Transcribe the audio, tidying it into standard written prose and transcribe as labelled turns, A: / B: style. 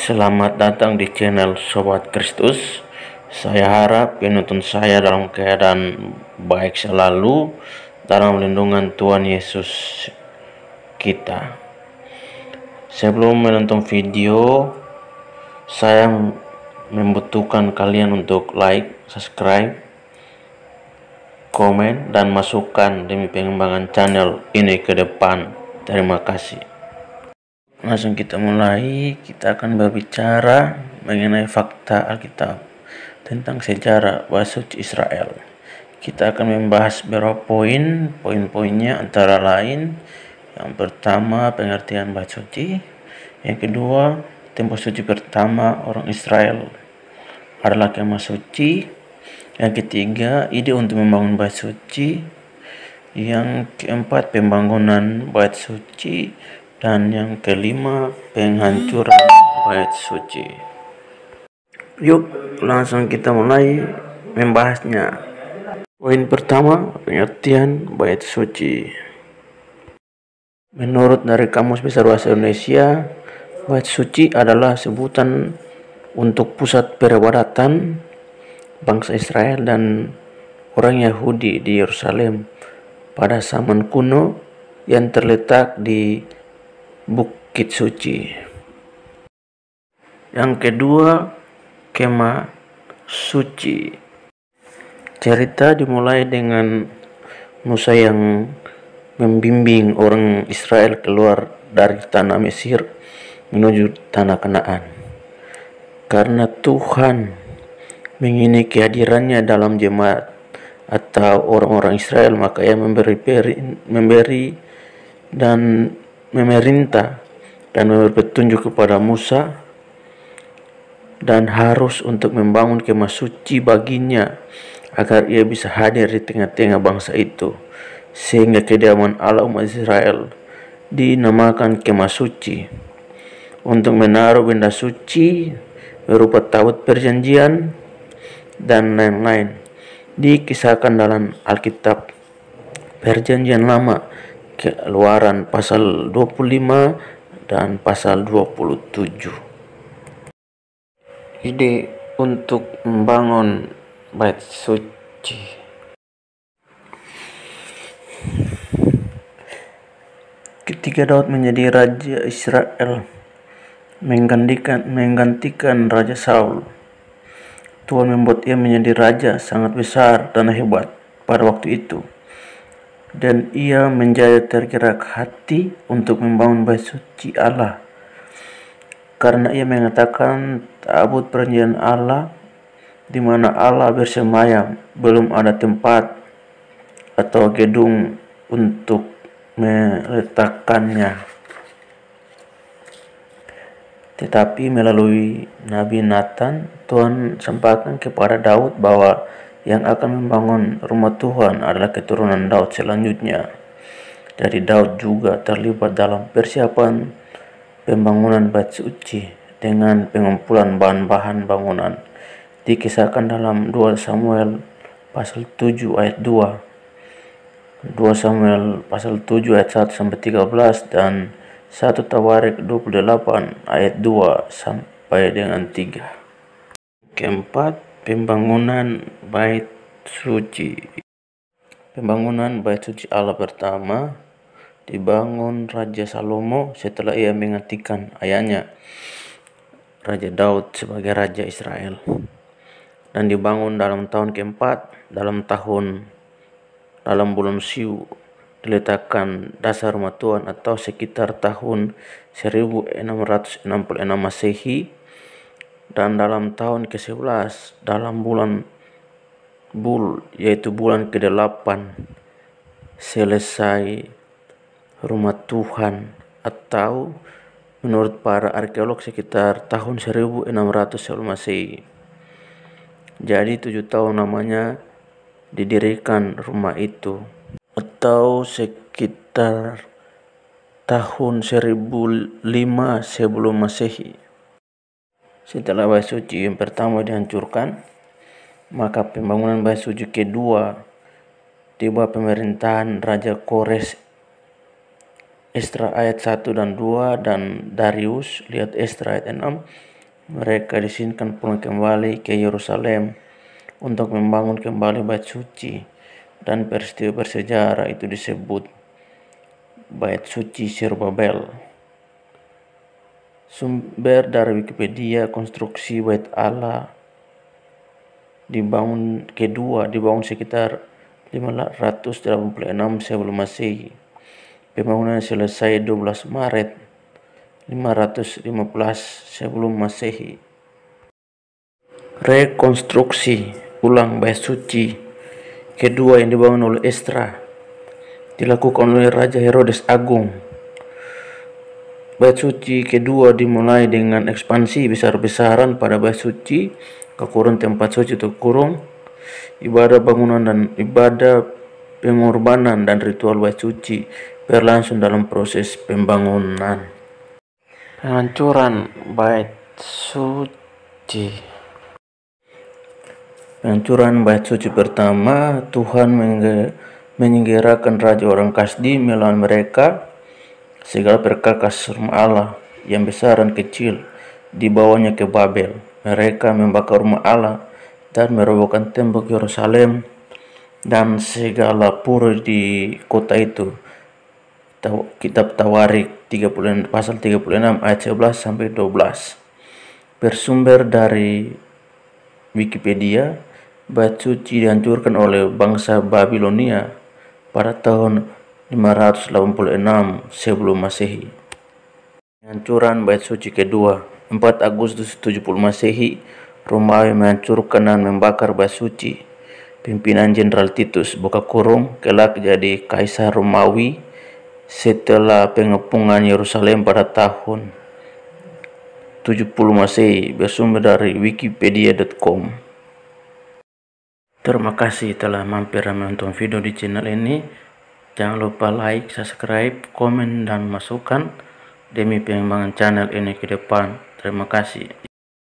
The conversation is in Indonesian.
A: Selamat datang di channel Sobat Kristus. Saya harap penonton saya dalam keadaan baik selalu dalam lindungan Tuhan Yesus kita. Sebelum menonton video, saya membutuhkan kalian untuk like, subscribe, komen, dan masukan demi pengembangan channel ini ke depan. Terima kasih. Langsung kita mulai. Kita akan berbicara mengenai fakta Alkitab tentang sejarah bait suci Israel. Kita akan membahas beberapa poin-poinnya antara lain: yang pertama, pengertian bait suci; yang kedua, tempat suci pertama orang Israel adalah kemah suci; yang ketiga, ide untuk membangun bait suci; yang keempat, pembangunan bait suci; dan yang kelima, penghancuran bait suci. Yuk, langsung kita mulai membahasnya. Poin pertama, pengertian bait suci. Menurut dari Kamus Besar Bahasa Indonesia, bait suci adalah sebutan untuk pusat peribadatan bangsa Israel dan orang Yahudi di Yerusalem pada zaman kuno yang terletak di Bukit Suci. Yang kedua, kemah suci. Cerita dimulai dengan Musa yang membimbing orang Israel keluar dari tanah Mesir menuju tanah Kanaan. Karena Tuhan mengingini kehadirannya dalam jemaat atau orang-orang Israel, maka ia memberi dan memerintah dan memberi petunjuk kepada Musa dan harus untuk membangun kemah suci baginya agar ia bisa hadir di tengah-tengah bangsa itu, sehingga kediaman Allah umat Israel dinamakan kemah suci, untuk menaruh benda suci berupa tabut perjanjian dan lain-lain. Dikisahkan dalam Alkitab Perjanjian Lama, Keluaran pasal 25 dan pasal 27. Ide untuk membangun bait suci. Ketika Daud menjadi raja Israel menggantikan Raja Saul, Tuhan membuat ia menjadi raja sangat besar dan hebat pada waktu itu. Dan ia menjadi tergerak hati untuk membangun bait suci Allah, karena ia mengatakan tabut perjanjian Allah di mana Allah bersemayam belum ada tempat atau gedung untuk meletakkannya. Tetapi melalui Nabi Nathan, Tuhan sampaikan kepada Daud bahwa yang akan membangun rumah Tuhan adalah keturunan Daud selanjutnya. Jadi Daud juga terlibat dalam persiapan pembangunan bait suci dengan pengumpulan bahan-bahan bangunan. Dikisahkan dalam 2 Samuel pasal 7 ayat 2, 2 Samuel pasal 7 ayat 1 sampai 13, dan 1 Tawarik 28 ayat 2 sampai dengan 3. Keempat, pembangunan bait suci. Pembangunan bait suci Allah pertama dibangun Raja Salomo setelah ia menggantikan ayahnya Raja Daud sebagai Raja Israel, dan dibangun dalam tahun keempat dalam bulan Siu. Diletakkan dasar rumah Tuhan atau sekitar tahun 1666 Masehi, dan dalam tahun ke-11 dalam bulan Bul, yaitu bulan ke-8, selesai rumah Tuhan, atau menurut para arkeolog sekitar tahun 1600 sebelum Masehi. Jadi 7 tahun namanya didirikan rumah itu, atau sekitar tahun 1005 sebelum Masehi. Setelah bait suci yang pertama dihancurkan, maka pembangunan bait suci kedua di bawah pemerintahan Raja Kores, Esra ayat 1 dan 2, dan Darius, lihat Esra ayat 6, Mereka diizinkan pulang kembali ke Yerusalem untuk membangun kembali Bait Suci, dan peristiwa bersejarah itu disebut Bait Suci Zerubbabel. Sumber dari Wikipedia, konstruksi Bait Allah dibangun sekitar 586 sebelum Masehi. Pembangunan selesai 12 Maret 515 sebelum Masehi. Rekonstruksi ulang Bait Suci kedua yang dibangun oleh Esdra dilakukan oleh Raja Herodes Agung. Bait Suci kedua dimulai dengan ekspansi besar-besaran pada Bait Suci, kekurung tempat suci terkurung, ibadah bangunan dan ibadah pengorbanan dan ritual Bait Suci berlangsung dalam proses pembangunan. Penghancuran Bait Suci. Penghancuran Bait Suci pertama, Tuhan menyingkirkan raja orang Kasdi melawan mereka. Segala perkakas rumah Allah yang besar dan kecil dibawanya ke Babel. Mereka membakar rumah Allah dan merobohkan tembok Yerusalem dan segala pura di kota itu. Kitab Tawarik pasal 36 ayat 11 sampai 12. Bersumber dari Wikipedia, Bait Suci dihancurkan oleh bangsa Babilonia pada tahun 586 sebelum Masehi. Penghancuran Bait Suci kedua, 4 Agustus 70 Masehi, Romawi menghancurkan dan membakar Bait Suci. Pimpinan Jenderal Titus kelak jadi Kaisar Romawi setelah pengepungan Yerusalem pada tahun 70 Masehi, bersumber dari wikipedia.com. Terima kasih telah mampir menonton video di channel ini. Jangan lupa like, subscribe, komen, dan masukan demi pengembangan channel ini ke depan. Terima kasih.